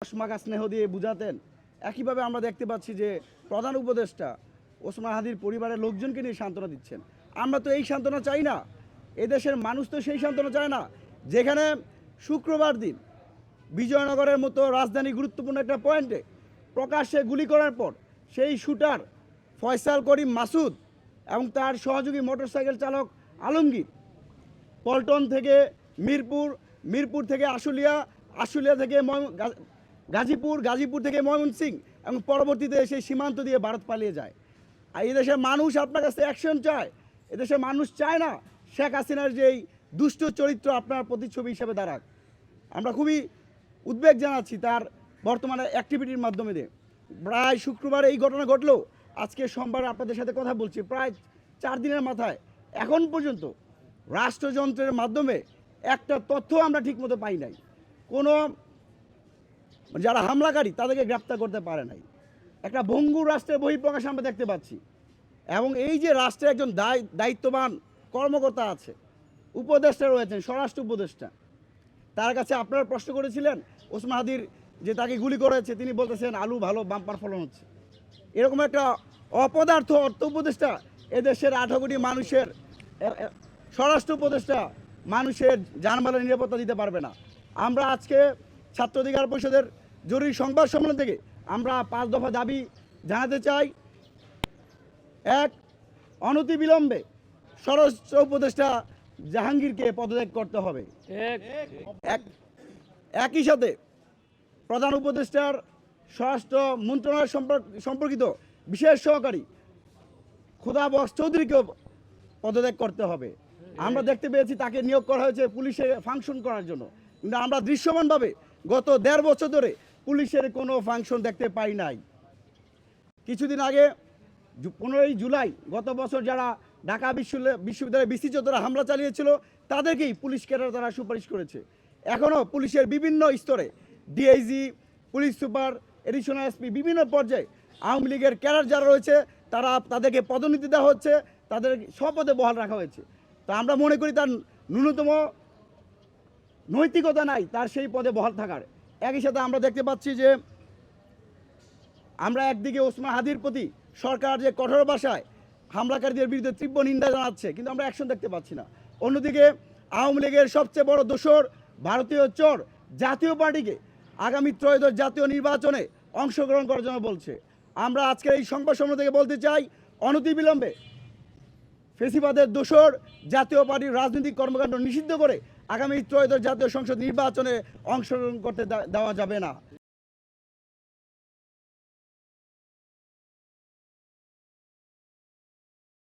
মাখা স্নেহ দিয়ে বুঝাতেন, একইভাবে আমরা দেখতে পাচ্ছি যে প্রধান উপদেষ্টা ওসমান হাদির পরিবারের লোকজনকে নিয়ে সান্ত্বনা দিচ্ছেন। আমরা তো এই সান্ত্বনা চাই না, এদেশের মানুষ তো সেই সান্ত্বনা চায় না। যেখানে শুক্রবার দিন বিজয়নগরের মতো রাজধানী গুরুত্বপূর্ণ একটা পয়েন্টে প্রকাশ্যে গুলি করার পর সেই শুটার ফয়সাল করিম মাসুদ এবং তার সহযোগী মোটরসাইকেল চালক আলমগীর পল্টন থেকে মিরপুর, মিরপুর থেকে আশুলিয়া, আশুলিয়া থেকে গাজীপুর, গাজীপুর থেকে ময়মনসিংহ এবং পরবর্তীতে সেই সীমান্ত দিয়ে ভারত পালিয়ে যায়। আর এই দেশের মানুষ আপনার কাছে অ্যাকশন চায়। এদেশের মানুষ চায় না শেখ হাসিনার যেই দুষ্ট চরিত্র আপনার প্রতিচ্ছবি হিসেবে দাঁড়াক। আমরা খুবই উদ্বেগ জানাচ্ছি তার বর্তমানে অ্যাক্টিভিটির মাধ্যমে দিয়ে। প্রায় শুক্রবার এই ঘটনা ঘটলেও আজকে সোমবার আপনাদের সাথে কথা বলছি, প্রায় 4 দিনের মাথায় এখন পর্যন্ত রাষ্ট্রযন্ত্রের মাধ্যমে একটা তথ্য আমরা ঠিকমতো পাই নাই। কোনো যারা হামলাকারী তাদেরকে গ্রেপ্তার করতে পারে নাই। একটা ভঙ্গুর রাষ্ট্রের বহিঃপ্রকাশ আমরা দেখতে পাচ্ছি। এবং এই যে রাষ্ট্রে একজন দায়িত্ববান কর্মকর্তা আছে, উপদেষ্টা রয়েছেন, স্বরাষ্ট্র উপদেষ্টা, তার কাছে আপনারা প্রশ্ন করেছিলেন ওসমান হাদির যে তাকে গুলি করেছে, তিনি বলতেছেন আলু ভালো, বাম্পার ফলন হচ্ছে। এরকম একটা অপদার্থ অর্থ উপদেষ্টা এদেশের 18 কোটি মানুষের স্বরাষ্ট্র উপদেষ্টা মানুষের জানমালের নিরাপত্তা দিতে পারবে না। আমরা আজকে ছাত্র অধিকার পরিষদের জরুরি সংবাদ সম্মেলন থেকে আমরা 5 দফা দাবি জানাতে চাই। 1, অনতিবিলম্বে স্বরাষ্ট্র উপদেষ্টা জাহাঙ্গীরকে পদত্যাগ করতে হবে। একই সাথে প্রধান উপদেষ্টার স্বরাষ্ট্র মন্ত্রণালয় সম্পর্কিত বিশেষ সহকারী খোদা বক্স চৌধুরীকেও পদত্যাগ করতে হবে। আমরা দেখতে পেয়েছি তাকে নিয়োগ করা হয়েছে পুলিশে ফাংশন করার জন্য, কিন্তু আমরা দৃশ্যমানভাবে গত 1.5 বছর ধরে পুলিশের কোনো ফাংশন দেখতে পাই নাই। কিছুদিন আগে 15ই জুলাই গত বছর যারা ঢাকা বিশ্ববিদ্যালয়ে বিসিজরা হামলা চালিয়েছিল তাদেরকেই পুলিশ ক্যাডার তারা সুপারিশ করেছে। এখনও পুলিশের বিভিন্ন স্তরে DIG, police super, additional SP বিভিন্ন পর্যায়ে আওয়ামী লীগের ক্যাডার যারা রয়েছে তাদেরকে পদোন্নতি দেওয়া হচ্ছে, তাদের স্বপদে বহাল রাখা হয়েছে। তো আমরা মনে করি তার ন্যূনতম নৈতিকতা নাই তার সেই পদে বহাল থাকার। একই সাথে আমরা দেখতে পাচ্ছি যে আমরা একদিকে ওসমান হাদির প্রতি সরকার যে কঠোর ভাষায় হামলাকারীদের বিরুদ্ধে তীব্র নিন্দা জানাচ্ছে, কিন্তু আমরা অ্যাকশন দেখতে পাচ্ছি না। অন্যদিকে আওয়ামী লীগের সবচেয়ে বড় দোসর ভারতীয় চোর জাতীয় পার্টিকে আগামী ত্রয়োদশ জাতীয় নির্বাচনে অংশগ্রহণ করার জন্য বলছে। আমরা আজকের এই সংবাদ সম্মেলন থেকে বলতে চাই, অনতিবিলম্বে ফেসিবাদের দোসর জাতীয় পার্টির রাজনৈতিক কর্মকাণ্ড নিষিদ্ধ করে আগামী ত্রয়োদশ জাতীয় সংসদ নির্বাচনে অংশগ্রহণ করতে দেওয়া যাবে না।